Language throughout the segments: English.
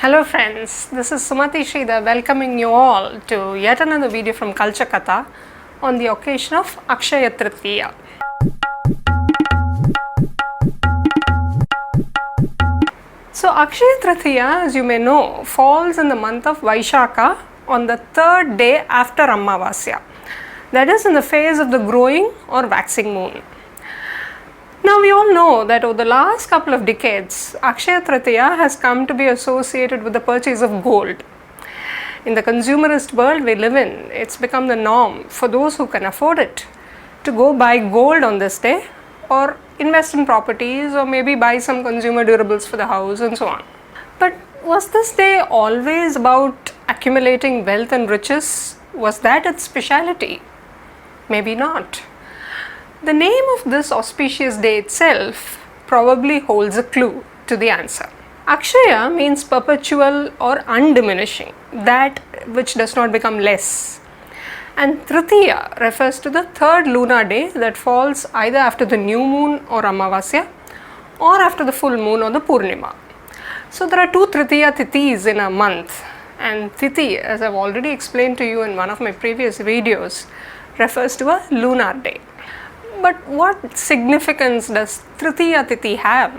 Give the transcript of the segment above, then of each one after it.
Hello friends, this is Sumati Sridhar welcoming you all to yet another video from Culture Katha on the occasion of Akshaya Tritiya. So Akshaya Tritiya, as you may know, falls in the month of Vaishakha on the third day after Amavasya, that is in the phase of the growing or waxing moon. Now we all know that over the last couple of decades, Akshaya Tritiya has come to be associated with the purchase of gold. In the consumerist world we live in, it's become the norm for those who can afford it to go buy gold on this day or invest in properties or maybe buy some consumer durables for the house and so on. But was this day always about accumulating wealth and riches? Was that its speciality? Maybe not. The name of this auspicious day itself probably holds a clue to the answer. Akshaya means perpetual or undiminishing, that which does not become less. And Tritiya refers to the third lunar day that falls either after the new moon or Amavasya or after the full moon or the Purnima. So there are two Tritiya Tithis in a month, and Tithi, as I've already explained to you in one of my previous videos, refers to a lunar day. But what significance does Tritiya Tithi have?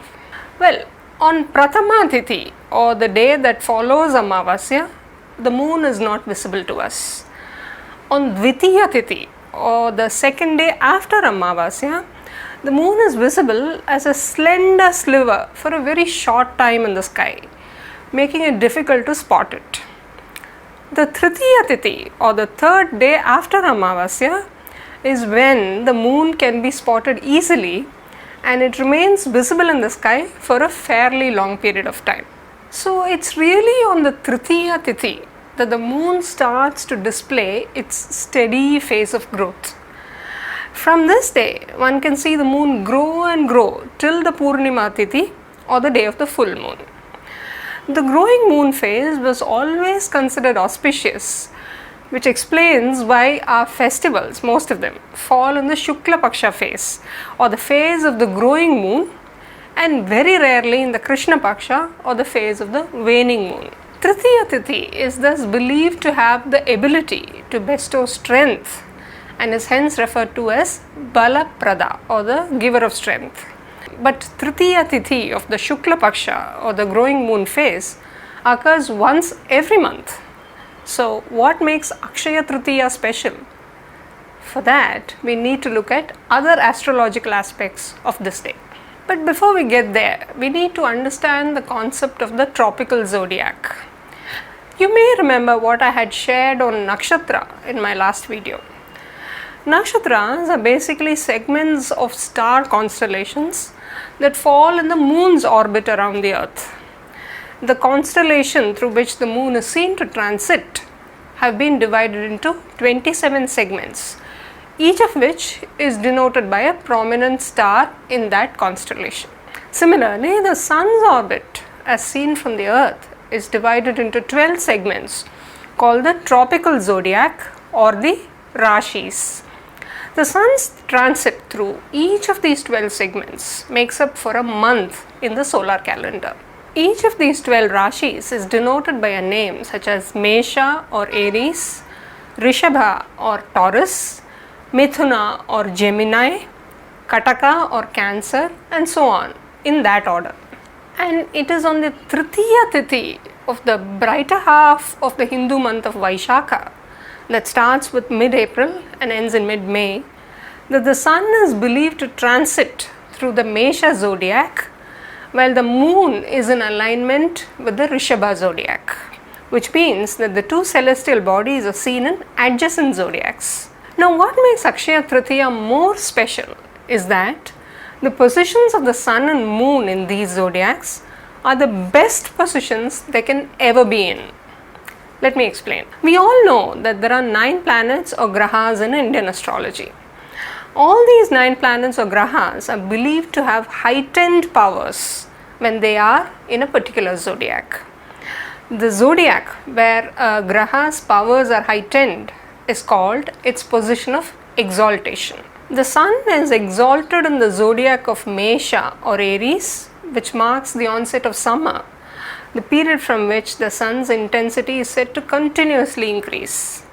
Well, on Prathama Tithi, or the day that follows Amavasya, the moon is not visible to us. On Dvitiya Tithi, or the second day after Amavasya, the moon is visible as a slender sliver for a very short time in the sky, making it difficult to spot it. The Tritiya Tithi, or the third day after Amavasya, is when the moon can be spotted easily and it remains visible in the sky for a fairly long period of time. So it's really on the Tritiya Tithi that the moon starts to display its steady phase of growth. From this day, one can see the moon grow and grow till the Purnima Tithi, or the day of the full moon. The growing moon phase was always considered auspicious, which explains why our festivals, most of them, fall in the Shukla Paksha phase, or the phase of the growing moon, and very rarely in the Krishna Paksha, or the phase of the waning moon. Tritiya Tithi is thus believed to have the ability to bestow strength and is hence referred to as Bala Prada, or the giver of strength. But Tritiya Tithi of the Shukla Paksha, or the growing moon phase, occurs once every month. So what makes Akshaya Tritiya special? For that, we need to look at other astrological aspects of this day. But before we get there, we need to understand the concept of the tropical zodiac. You may remember what I had shared on Nakshatra in my last video. Nakshatras are basically segments of star constellations that fall in the moon's orbit around the earth. The constellation through which the moon is seen to transit have been divided into 27 segments, each of which is denoted by a prominent star in that constellation. Similarly, the sun's orbit, as seen from the earth, is divided into 12 segments called the tropical zodiac, or the Rashis. The sun's transit through each of these 12 segments makes up for a month in the solar calendar. Each of these 12 Rashis is denoted by a name such as Mesha or Aries, Rishabha or Taurus, Mithuna or Gemini, Kataka or Cancer, and so on, in that order. And it is on the Tritiya Tithi of the brighter half of the Hindu month of Vaishakha, that starts with mid-April and ends in mid-May, that the sun is believed to transit through the Mesha zodiac, while the moon is in alignment with the Rishabha zodiac, which means that the two celestial bodies are seen in adjacent zodiacs. Now what makes Akshaya Tritiya more special is that the positions of the sun and moon in these zodiacs are the best positions they can ever be in. Let me explain. We all know that there are 9 planets or grahas in Indian astrology. All these 9 planets or grahas are believed to have heightened powers when they are in a particular zodiac. The zodiac where a graha's powers are heightened is called its position of exaltation. The sun is exalted in the zodiac of Mesha or Aries, which marks the onset of summer, the period from which the sun's intensity is said to continuously increase.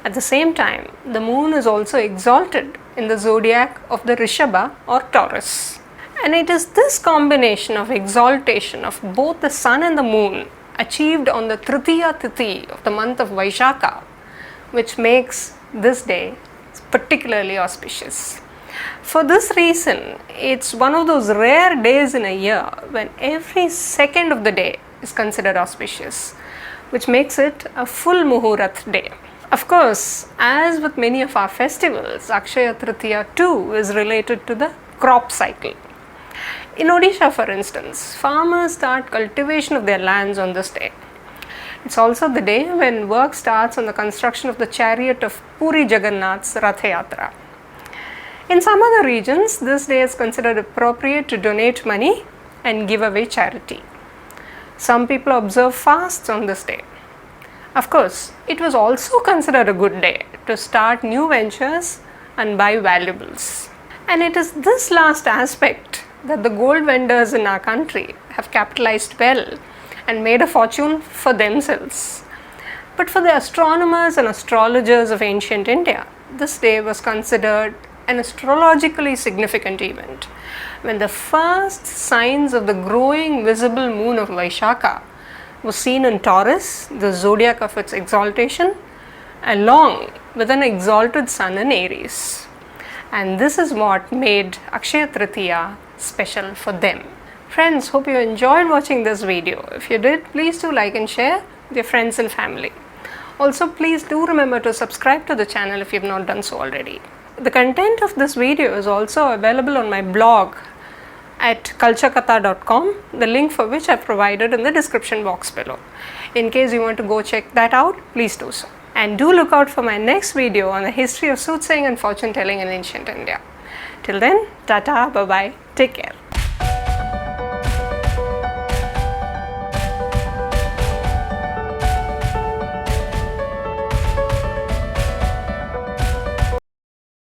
At the same time, the moon is also exalted in the zodiac of the Rishabha or Taurus. And it is this combination of exaltation of both the sun and the moon achieved on the Tritiya Tithi of the month of Vaishakha, which makes this day particularly auspicious. For this reason, it's one of those rare days in a year when every second of the day is considered auspicious, which makes it a full Muhurat day. Of course, as with many of our festivals, Akshaya Tritiya too is related to the crop cycle. In Odisha, for instance, farmers start cultivation of their lands on this day. It's also the day when work starts on the construction of the chariot of Puri Jagannath's Ratha Yatra. In some other regions, this day is considered appropriate to donate money and give away charity. Some people observe fasts on this day. Of course, it was also considered a good day to start new ventures and buy valuables. And it is this last aspect that the gold vendors in our country have capitalized well and made a fortune for themselves. But for the astronomers and astrologers of ancient India, this day was considered an astrologically significant event when the first signs of the growing visible moon of Vaishakha was seen in Taurus, the zodiac of its exaltation, along with an exalted sun in Aries. And this is what made Akshaya Tritiya special for them. Friends, hope you enjoyed watching this video. If you did, please do like and share with your friends and family. Also, please do remember to subscribe to the channel if you have not done so already. The content of this video is also available on my blog at culturekatha.com, the link for which I provided in the description box below. In case you want to go check that out, please do so. And do look out for my next video on the history of soothsaying and fortune telling in ancient India. Till then, tata, bye bye, take care.